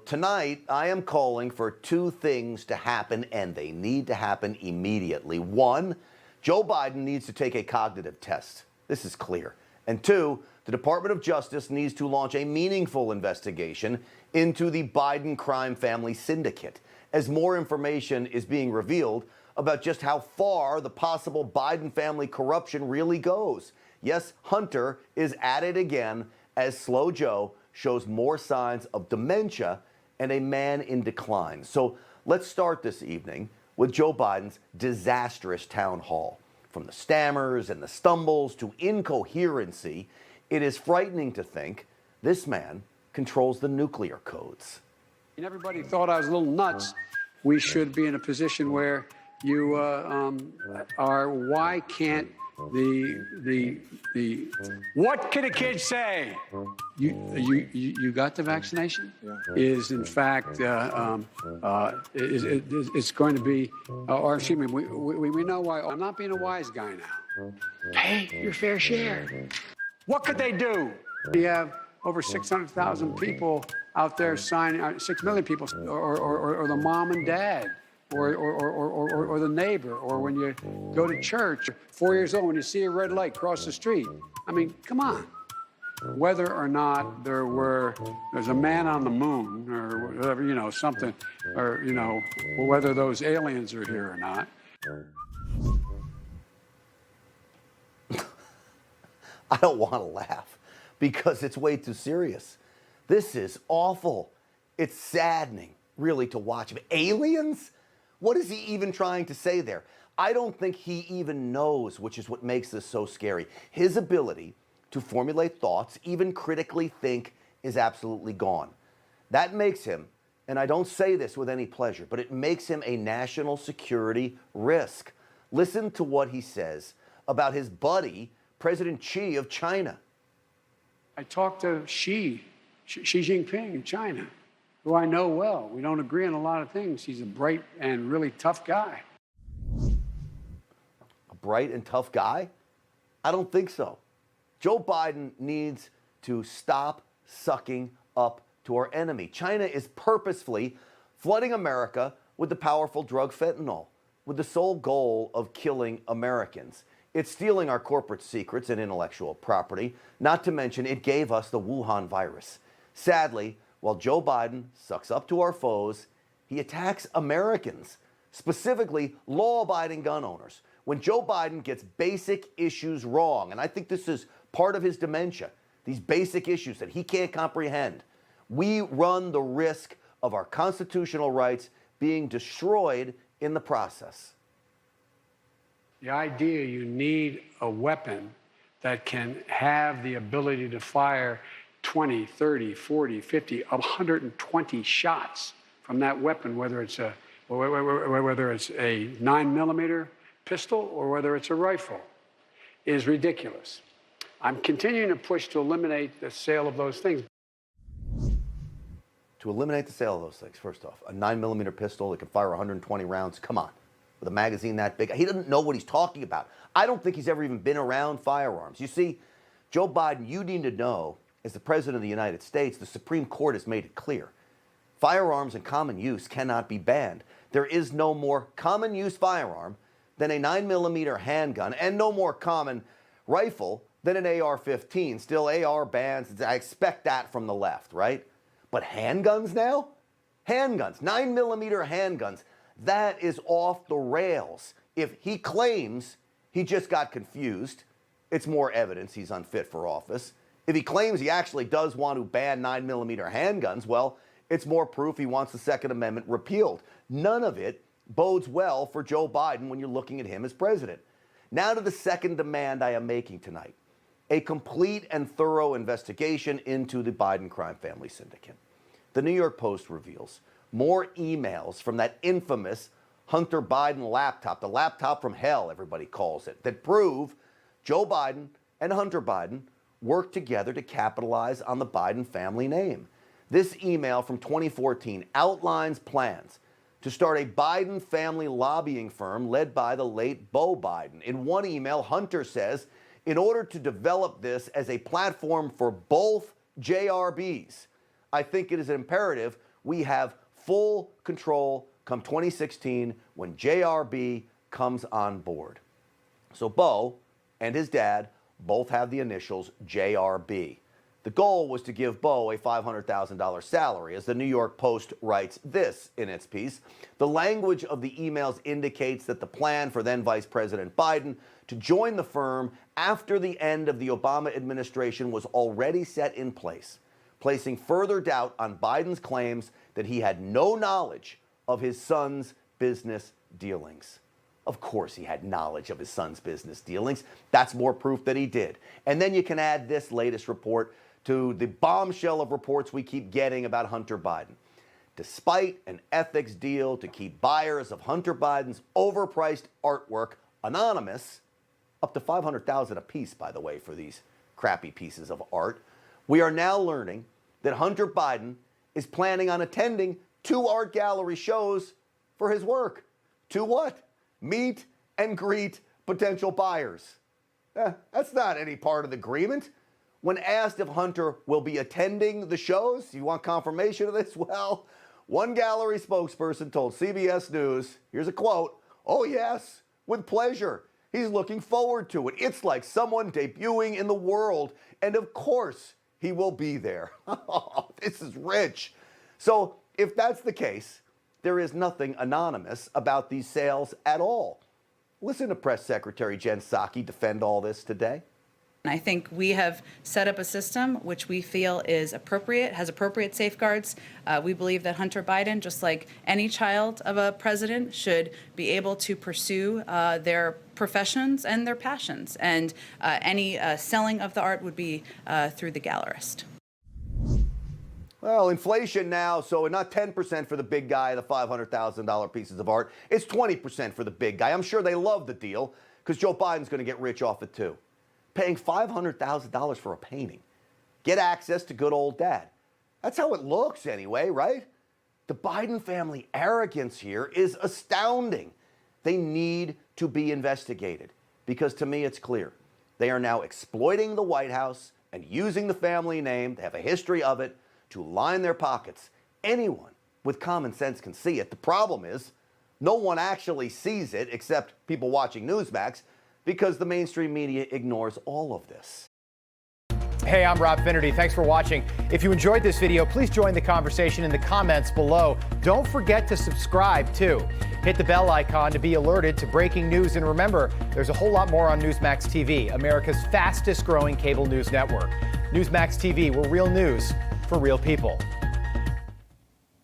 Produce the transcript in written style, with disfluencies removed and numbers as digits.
tonight I am calling for two things to happen, and they need to happen immediately. One, Joe Biden needs to take a cognitive test. This is clear. And two, the Department of Justice needs to launch a meaningful investigation into the Biden crime family syndicate, as more information is being revealed about just how far the possible Biden family corruption really goes. Yes, Hunter is at it again as Slow Joe shows more signs of dementia and a man in decline. So let's start this evening with Joe Biden's disastrous town hall. From the stammers and the stumbles to incoherency, it is frightening to think this man controls the nuclear codes. And everybody thought I was a little nuts. We should be in a position where you are. Why can't the what can a kid say? You got the vaccination? Yeah. Is in fact it's going to be or excuse me. We know why. I'm not being a wise guy now. Pay your fair share. What could they do? We have over 600,000 people out there signing, 6 million people, or the mom and dad, or the neighbor, or when you go to church, 4 years old, when you see a red light cross the street. I mean, come on. Whether or not there's a man on the moon, or whatever, something, or, whether those aliens are here or not. I don't want to laugh because it's way too serious. This is awful. It's saddening, really, to watch him. Aliens? What is he even trying to say there? I don't think he even knows, which is what makes this so scary. His ability to formulate thoughts, even critically think, is absolutely gone. That makes him, and I don't say this with any pleasure, but it makes him a national security risk. Listen to what he says about his buddy, President Xi of China. I talked to Xi Jinping in China, who I know well. We don't agree on a lot of things. He's a bright and really tough guy. A bright and tough guy? I don't think so. Joe Biden needs to stop sucking up to our enemy. China is purposefully flooding America with the powerful drug fentanyl, with the sole goal of killing Americans. It's stealing our corporate secrets and intellectual property, not to mention it gave us the Wuhan virus. Sadly, while Joe Biden sucks up to our foes, he attacks Americans, specifically law-abiding gun owners. When Joe Biden gets basic issues wrong, and I think this is part of his dementia, these basic issues that he can't comprehend, we run the risk of our constitutional rights being destroyed in the process. The idea you need a weapon that can have the ability to fire 20, 30, 40, 50, 120 shots from that weapon, whether it's a 9mm pistol or whether it's a rifle, is ridiculous. I'm continuing to push to eliminate the sale of those things. To eliminate the sale of those things, first off, a 9mm pistol that can fire 120 rounds, come on. With a magazine that big. He doesn't know what he's talking about. I don't think he's ever even been around firearms. You see, Joe Biden, you need to know, as the President of the United States, the Supreme Court has made it clear. Firearms in common use cannot be banned. There is no more common use firearm than a 9mm handgun, and no more common rifle than an AR-15. Still, AR bans, I expect that from the left, right? But handguns now? Handguns, 9mm handguns. That is off the rails. If he claims he just got confused, it's more evidence he's unfit for office. If he claims he actually does want to ban 9mm handguns, well, it's more proof he wants the Second Amendment repealed. None of it bodes well for Joe Biden when you're looking at him as president. Now to the second demand I am making tonight. A complete and thorough investigation into the Biden crime family syndicate. The New York Post reveals more emails from that infamous Hunter Biden laptop, the laptop from hell, everybody calls it, that prove Joe Biden and Hunter Biden worked together to capitalize on the Biden family name. This email from 2014 outlines plans to start a Biden family lobbying firm led by the late Beau Biden. In one email, Hunter says, in order to develop this as a platform for both JRBs, I think it is imperative we have full control come 2016 when JRB comes on board. So Bo and his dad both have the initials JRB. The goal was to give Bo a $500,000 salary. As the New York Post writes this in its piece, the language of the emails indicates that the plan for then Vice President Biden to join the firm after the end of the Obama administration was already set in place, placing further doubt on Biden's claims that he had no knowledge of his son's business dealings. Of course he had knowledge of his son's business dealings. That's more proof that he did. And then you can add this latest report to the bombshell of reports we keep getting about Hunter Biden. Despite an ethics deal to keep buyers of Hunter Biden's overpriced artwork anonymous, up to $500,000 a piece, by the way, for these crappy pieces of art, we are now learning that Hunter Biden is planning on attending 2 art gallery shows for his work. To what? Meet and greet potential buyers. That's not any part of the agreement. When asked if Hunter will be attending the shows, you want confirmation of this? Well, one gallery spokesperson told CBS News, here's a quote, "Oh yes, with pleasure. He's looking forward to it. It's like someone debuting in the world, and of course he will be there." This is rich. So if that's the case, there is nothing anonymous about these sales at all. Listen to Press Secretary Jen Psaki defend all this today. I think we have set up a system which we feel is appropriate, has appropriate safeguards. We believe that Hunter Biden, just like any child of a president, should be able to pursue their professions and their passions. And any selling of the art would be through the gallerist. Well, inflation now, so not 10% for the big guy, the $500,000 pieces of art. It's 20% for the big guy. I'm sure they love the deal because Joe Biden's going to get rich off it too. Paying $500,000 for a painting. Get access to good old dad. That's how it looks anyway, right? The Biden family arrogance here is astounding. They need to be investigated because to me it's clear. They are now exploiting the White House and using the family name, they have a history of it, to line their pockets. Anyone with common sense can see it. The problem is no one actually sees it except people watching Newsmax, because the mainstream media ignores all of this. Hey, I'm Rob Finnerty. Thanks for watching. If you enjoyed this video, please join the conversation in the comments below. Don't forget to subscribe, too. Hit the bell icon to be alerted to breaking news. And remember, there's a whole lot more on Newsmax TV, America's fastest growing cable news network. Newsmax TV, we're real news for real people.